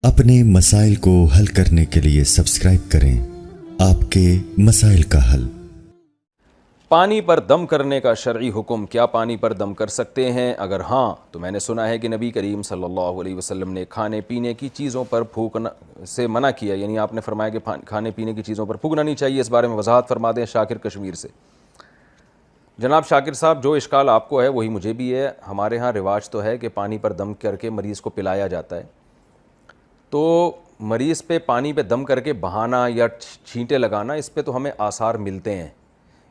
اپنے مسائل کو حل کرنے کے لیے سبسکرائب کریں آپ کے مسائل کا حل۔ پانی پر دم کرنے کا شرعی حکم، کیا پانی پر دم کر سکتے ہیں؟ اگر ہاں تو میں نے سنا ہے کہ نبی کریم صلی اللہ علیہ وسلم نے کھانے پینے کی چیزوں پر پھونکنا سے منع کیا، یعنی آپ نے فرمایا کہ کھانے پینے کی چیزوں پر پھونکنا نہیں چاہیے۔ اس بارے میں وضاحت فرما دیں شاکر کشمیر سے۔ جناب شاکر صاحب، جو اشکال آپ کو ہے وہی مجھے بھی ہے۔ ہمارے ہاں رواج تو ہے کہ پانی پر دم کر کے مریض کو پلایا جاتا ہے، تو مریض پہ پانی پہ دم کر کے بہانا یا چھینٹے لگانا، اس پہ تو ہمیں آثار ملتے ہیں۔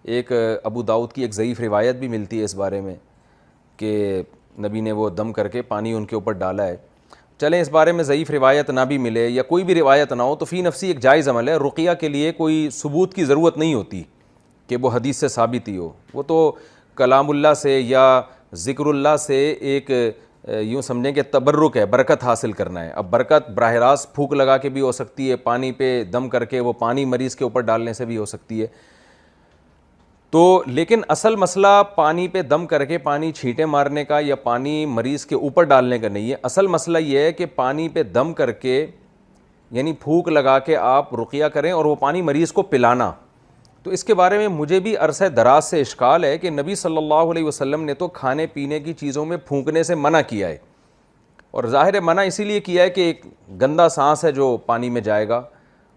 ایک ابو داؤد کی ایک ضعیف روایت بھی ملتی ہے اس بارے میں کہ نبی نے وہ دم کر کے پانی ان کے اوپر ڈالا ہے۔ چلیں اس بارے میں ضعیف روایت نہ بھی ملے یا کوئی بھی روایت نہ ہو تو فی نفسی ایک جائز عمل ہے۔ رقیہ کے لیے کوئی ثبوت کی ضرورت نہیں ہوتی کہ وہ حدیث سے ثابت ہی ہو، وہ تو کلام اللہ سے یا ذکر اللہ سے ایک یوں سمجھیں کہ تبرک ہے، برکت حاصل کرنا ہے۔ اب برکت براہ راست پھونک لگا کے بھی ہو سکتی ہے، پانی پہ دم کر کے وہ پانی مریض کے اوپر ڈالنے سے بھی ہو سکتی ہے۔ تو لیکن اصل مسئلہ پانی پہ دم کر کے پانی چھینٹے مارنے کا یا پانی مریض کے اوپر ڈالنے کا نہیں ہے۔ اصل مسئلہ یہ ہے کہ پانی پہ دم کر کے یعنی پھونک لگا کے آپ رقیہ کریں اور وہ پانی مریض کو پلانا۔ تو اس کے بارے میں مجھے بھی عرصہ دراز سے اشکال ہے کہ نبی صلی اللہ علیہ وسلم نے تو کھانے پینے کی چیزوں میں پھونکنے سے منع کیا ہے، اور ظاہر ہے منع اسی لیے کیا ہے کہ ایک گندا سانس ہے جو پانی میں جائے گا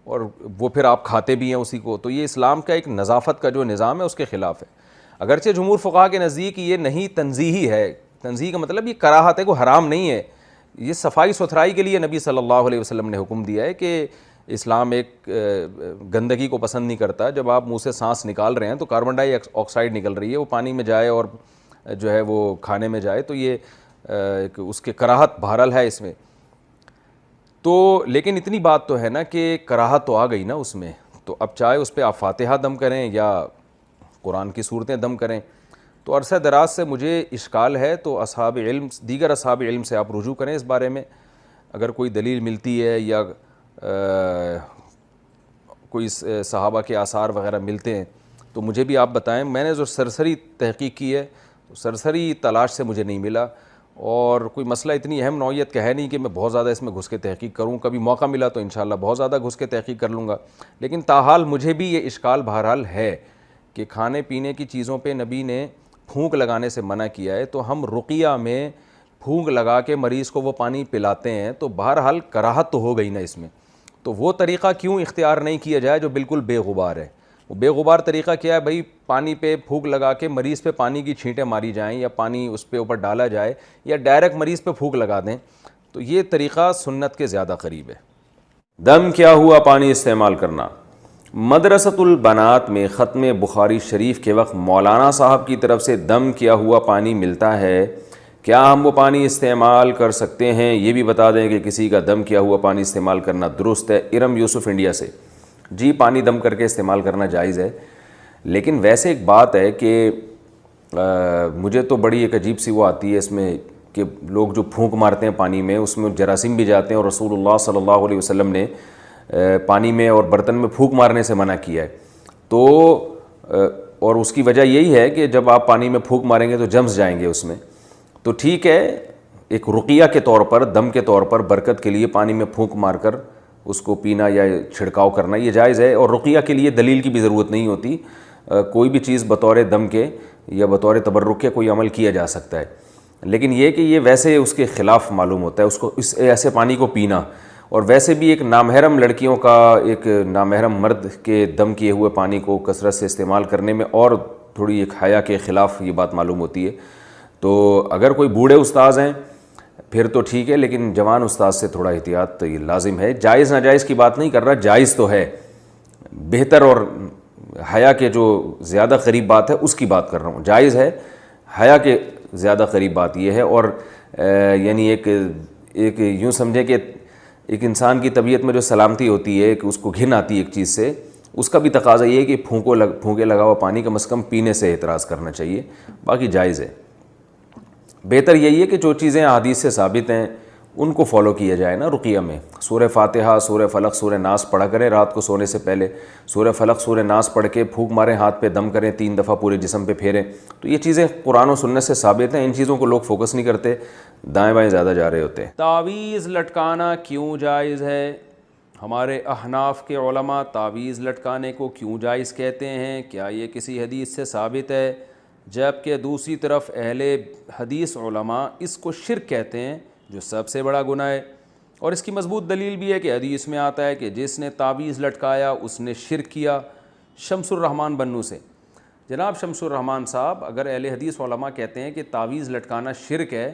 اور وہ پھر آپ کھاتے بھی ہیں اسی کو، تو یہ اسلام کا ایک نظافت کا جو نظام ہے اس کے خلاف ہے۔ اگرچہ جمہور فقہا کے نزدیک یہ نہیں تنزیہی ہے، تنزیہی کا مطلب یہ کراہت ہے، کوئی حرام نہیں ہے، یہ صفائی ستھرائی کے لیے نبی صلی اللہ علیہ وسلم نے حکم دیا ہے کہ اسلام ایک گندگی کو پسند نہیں کرتا۔ جب آپ منہ سے سانس نکال رہے ہیں تو کاربن ڈائی آکسائڈ نکل رہی ہے، وہ پانی میں جائے اور جو ہے وہ کھانے میں جائے تو یہ اس کے کراہت بہرحال ہے اس میں۔ تو لیکن اتنی بات تو ہے نا کہ کراہت تو آ گئی نا اس میں، تو اب چاہے اس پہ آپ فاتحہ دم کریں یا قرآن کی صورتیں دم کریں۔ تو عرصہ دراز سے مجھے اشکال ہے، تو اصحاب علم، دیگر اصحاب علم سے آپ رجوع کریں اس بارے میں، اگر کوئی دلیل ملتی ہے یا کوئی صحابہ کے آثار وغیرہ ملتے ہیں تو مجھے بھی آپ بتائیں۔ میں نے جو سرسری تحقیق کی ہے سرسری تلاش سے مجھے نہیں ملا، اور کوئی مسئلہ اتنی اہم نوعیت کا ہے نہیں کہ میں بہت زیادہ اس میں گھس کے تحقیق کروں۔ کبھی موقع ملا تو انشاءاللہ بہت زیادہ گھس کے تحقیق کر لوں گا، لیکن تاحال مجھے بھی یہ اشکال بہرحال ہے کہ کھانے پینے کی چیزوں پہ نبی نے پھونک لگانے سے منع کیا ہے، تو ہم رقیہ میں پھونک لگا کے مریض کو وہ پانی پلاتے ہیں تو بہرحال کراہت تو ہو گئی نا اس میں۔ تو وہ طریقہ کیوں اختیار نہیں کیا جائے جو بالکل بے غبار ہے؟ وہ بے غبار طریقہ کیا ہے بھائی؟ پانی پہ پھونک لگا کے مریض پہ پانی کی چھینٹیں ماری جائیں یا پانی اس پہ اوپر ڈالا جائے یا ڈائریکٹ مریض پہ پھونک لگا دیں، تو یہ طریقہ سنت کے زیادہ قریب ہے۔ دم کیا ہوا پانی استعمال کرنا۔ مدرسۃ البنات میں ختم بخاری شریف کے وقت مولانا صاحب کی طرف سے دم کیا ہوا پانی ملتا ہے، کیا ہم وہ پانی استعمال کر سکتے ہیں؟ یہ بھی بتا دیں کہ کسی کا دم کیا ہوا پانی استعمال کرنا درست ہے؟ ارم یوسف انڈیا سے۔ جی پانی دم کر کے استعمال کرنا جائز ہے، لیکن ویسے ایک بات ہے کہ مجھے تو بڑی ایک عجیب سی وہ آتی ہے اس میں کہ لوگ جو پھونک مارتے ہیں پانی میں اس میں جراثیم بھی جاتے ہیں، اور رسول اللہ صلی اللہ علیہ وسلم نے پانی میں اور برتن میں پھونک مارنے سے منع کیا ہے۔ تو اور اس کی وجہ یہی ہے کہ جب آپ پانی میں پھونک ماریں گے تو جمس جائیں گے اس میں۔ تو ٹھیک ہے، ایک رقیہ کے طور پر، دم کے طور پر، برکت کے لیے پانی میں پھونک مار کر اس کو پینا یا چھڑکاؤ کرنا یہ جائز ہے، اور رقیہ کے لیے دلیل کی بھی ضرورت نہیں ہوتی۔ کوئی بھی چیز بطور دم کے یا بطور تبرک کے کوئی عمل کیا جا سکتا ہے، لیکن یہ کہ یہ ویسے اس کے خلاف معلوم ہوتا ہے اس کو اس ایسے پانی کو پینا، اور ویسے بھی ایک نامحرم لڑکیوں کا ایک نامحرم مرد کے دم کیے ہوئے پانی کو کثرت سے استعمال کرنے میں اور تھوڑی ایک حیا کے خلاف یہ بات معلوم ہوتی ہے۔ تو اگر کوئی بوڑھے استاذ ہیں پھر تو ٹھیک ہے، لیکن جوان استاذ سے تھوڑا احتیاط تو یہ لازم ہے۔ جائز ناجائز کی بات نہیں کر رہا، جائز تو ہے، بہتر اور حیا کے جو زیادہ قریب بات ہے اس کی بات کر رہا ہوں۔ جائز ہے، حیا کے زیادہ قریب بات یہ ہے، اور یعنی ایک یوں سمجھے کہ ایک انسان کی طبیعت میں جو سلامتی ہوتی ہے کہ اس کو گھن آتی ہے ایک چیز سے، اس کا بھی تقاضا یہ ہے کہ پھونکے لگا ہوا پانی کم از کم پینے سے اعتراض کرنا چاہیے، باقی جائز ہے۔ بہتر یہی ہے کہ جو چیزیں احادیث سے ثابت ہیں ان کو فالو کیا جائے نا رقیہ میں. سورہ فاتحہ، سورہ فلق، سورہ ناس پڑھا کریں رات کو سونے سے پہلے. سورہ فلق، سورہ ناس پڑھ کے پھونک ماریں، ہاتھ پہ دم کریں 3 دفعہ پورے جسم پہ پھیریں. تو یہ چیزیں قرآن و سنت سے ثابت ہیں. ان چیزوں کو لوگ فوکس نہیں کرتے، دائیں بائیں زیادہ جا رہے ہوتے ہیں. تعویذ لٹکانا کیوں جائز ہے؟ ہمارے احناف کے علماء تعویذ لٹکانے کو کیوں جائز کہتے ہیں؟ کیا یہ کسی حدیث سے ثابت ہے؟ جبکہ دوسری طرف اہل حدیث علماء اس کو شرک کہتے ہیں، جو سب سے بڑا گناہ ہے. اور اس کی مضبوط دلیل بھی ہے کہ حدیث میں آتا ہے کہ جس نے تعویذ لٹکایا اس نے شرک کیا. شمس الرحمن بنو سے، جناب شمس الرحمن صاحب، اگر اہل حدیث علماء کہتے ہیں کہ تعویذ لٹکانا شرک ہے،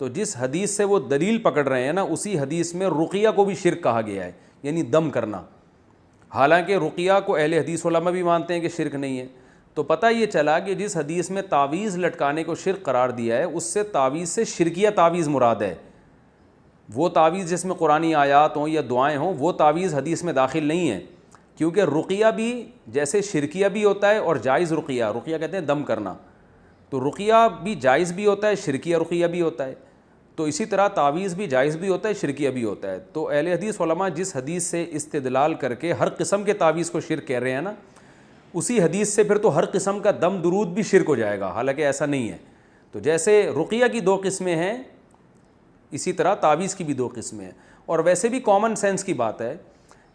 تو جس حدیث سے وہ دلیل پکڑ رہے ہیں نا، اسی حدیث میں رقیہ کو بھی شرک کہا گیا ہے، یعنی دم کرنا. حالانکہ رقیہ کو اہل حدیث علماء بھی مانتے ہیں کہ شرک نہیں ہے. تو پتہ یہ چلا کہ جس حدیث میں تعویذ لٹکانے کو شرک قرار دیا ہے، اس سے تعویذ سے شرکیہ تعویذ مراد ہے. وہ تعویذ جس میں قرآنی آیات ہوں یا دعائیں ہوں، وہ تعویذ حدیث میں داخل نہیں ہے. کیونکہ رقیہ بھی جیسے شرکیہ بھی ہوتا ہے اور جائز رقیہ کہتے ہیں دم کرنا، تو رقیہ بھی جائز بھی ہوتا ہے، شرکیہ رقیہ بھی ہوتا ہے. تو اسی طرح تعویذ بھی جائز بھی ہوتا ہے، شرکیہ بھی ہوتا ہے. تو اہل حدیث علماء جس حدیث سے استدلال کر کے ہر قسم کے تعویذ کو شرک کہہ رہے ہیں نا، اسی حدیث سے پھر تو ہر قسم کا دم درود بھی شرک ہو جائے گا. حالانکہ ایسا نہیں ہے. تو جیسے رقیہ کی 2 قسمیں ہیں، اسی طرح تعویذ کی بھی 2 قسمیں ہیں. اور ویسے بھی کامن سینس کی بات ہے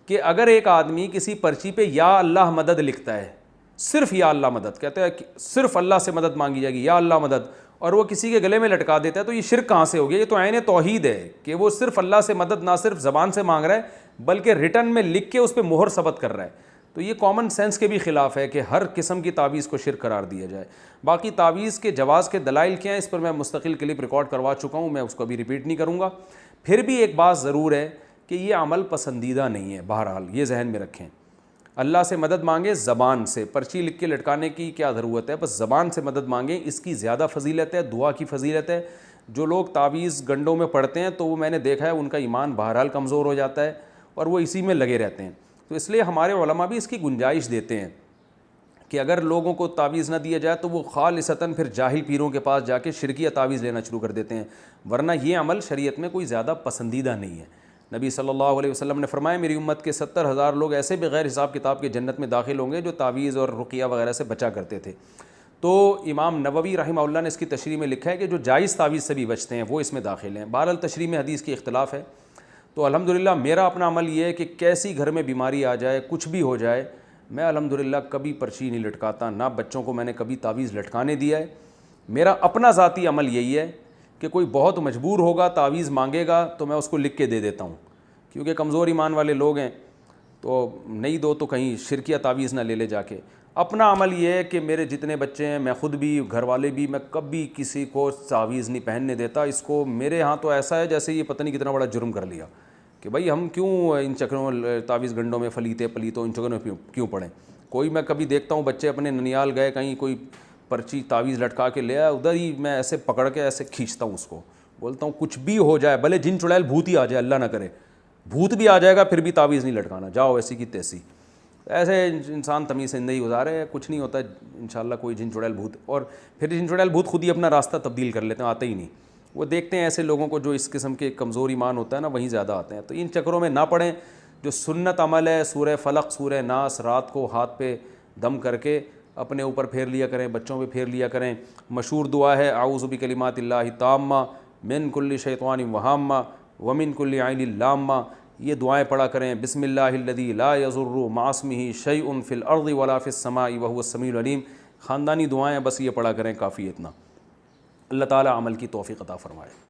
کہ اگر ایک آدمی کسی پرچی پہ یا اللہ مدد لکھتا ہے، صرف یا اللہ مدد کہتے ہیں، صرف اللہ سے مدد مانگی جائے گی، یا اللہ مدد، اور وہ کسی کے گلے میں لٹکا دیتا ہے، تو یہ شرک کہاں سے ہو گیا؟ یہ تو عین توحید ہے کہ وہ صرف اللہ سے مدد نہ صرف زبان سے مانگ رہا ہے بلکہ ریٹن میں لکھ کے اس پہ مہر ثبت کر رہا ہے. تو یہ کامن سینس کے بھی خلاف ہے کہ ہر قسم کی تعویذ کو شرک قرار دیا جائے. باقی تعویذ کے جواز کے دلائل کیا ہیں، اس پر میں مستقل کلپ ریکارڈ کروا چکا ہوں، میں اس کو ابھی ریپیٹ نہیں کروں گا. پھر بھی ایک بات ضرور ہے کہ یہ عمل پسندیدہ نہیں ہے. بہرحال یہ ذہن میں رکھیں، اللہ سے مدد مانگیں زبان سے، پرچی لکھ کے لٹکانے کی کیا ضرورت ہے؟ بس زبان سے مدد مانگیں، اس کی زیادہ فضیلت ہے، دعا کی فضیلت ہے. جو لوگ تعویذ گنڈوں میں پڑھتے ہیں تو وہ میں نے دیکھا ہے ان کا ایمان بہرحال کمزور ہو جاتا ہے اور وہ اسی میں لگے رہتے ہیں. تو اس لیے ہمارے علماء بھی اس کی گنجائش دیتے ہیں کہ اگر لوگوں کو تعویذ نہ دیا جائے تو وہ خالصتاً پھر جاہل پیروں کے پاس جا کے شرکیہ تعویذ لینا شروع کر دیتے ہیں. ورنہ یہ عمل شریعت میں کوئی زیادہ پسندیدہ نہیں ہے. نبی صلی اللہ علیہ وسلم نے فرمایا میری امت کے 70,000 لوگ ایسے بغیر حساب کتاب کے جنت میں داخل ہوں گے جو تعویذ اور رقیہ وغیرہ سے بچا کرتے تھے. تو امام نووی رحمہ اللہ نے اس کی تشریح میں لکھا ہے کہ جو جائز تعویذ سے بھی بچتے ہیں وہ اس میں داخل ہیں. بہرحال تشریح میں حدیث کی اختلاف ہے. تو الحمدللہ میرا اپنا عمل یہ ہے کہ کیسی گھر میں بیماری آ جائے، کچھ بھی ہو جائے، میں الحمدللہ کبھی پرچی نہیں لٹکاتا، نہ بچوں کو میں نے کبھی تعویذ لٹکانے دیا ہے. میرا اپنا ذاتی عمل یہی ہے کہ کوئی بہت مجبور ہوگا تعویذ مانگے گا تو میں اس کو لکھ کے دے دیتا ہوں، کیونکہ کمزور ایمان والے لوگ ہیں تو نہیں دو تو کہیں شرکیہ تعویذ نہ لے لے جا کے. اپنا عمل یہ ہے کہ میرے جتنے بچے ہیں، میں خود بھی، گھر والے بھی، میں کبھی کسی کو تعویذ نہیں پہننے دیتا. اس کو میرے ہاں تو ایسا ہے جیسے یہ پتہ نہیں کتنا بڑا جرم کر لیا کہ بھائی ہم کیوں ان چکروں تعویذ گنڈوں میں پلیتوں ان چکروں میں کیوں پڑیں. کوئی میں کبھی دیکھتا ہوں بچے اپنے ننیال گئے کہیں، کوئی پرچی تعویذ لٹکا کے لے آیا، ادھر ہی میں ایسے پکڑ کے ایسے کھینچتا ہوں اس کو، بولتا ہوں کچھ بھی ہو جائے، بھلے جن چڑیل بھوت ہی آ جائے، اللہ نہ کرے بھوت بھی آ جائے گا پھر بھی تعویذ نہیں لٹکانا، جاؤ ایسی کی تیسی. ایسے انسان تمیز زندگی گزارے، کچھ نہیں ہوتا انشاءاللہ کوئی جن چڑیل بھوت. اور پھر جن چڑیل بھوت خود ہی اپنا راستہ تبدیل کر لیتے ہیں، آتے ہی نہیں. وہ دیکھتے ہیں ایسے لوگوں کو جو اس قسم کے کمزور ایمان ہوتا ہے نا، وہیں زیادہ آتے ہیں. تو ان چکروں میں نہ پڑیں. جو سنت عمل ہے، سورہ فلق، سورہ ناس رات کو ہاتھ پہ دم کر کے اپنے اوپر پھیر لیا کریں، بچوں پہ پھیر لیا کریں. مشہور دعا ہے اعوذ بکلمات اللہ التامہ من کل شیطان وہامہ ومن کل عین لامہ. یہ دعائیں پڑھا کریں. بسم اللہ الذی لا یضر مع اسمہ شیء فی الارض ولا فی السماء وہو السمیع العلیم. خاندانی دعائیں بس یہ پڑھا کریں، کافی اتنا. اللہ تعالیٰ عمل کی توفیق عطا فرمائے.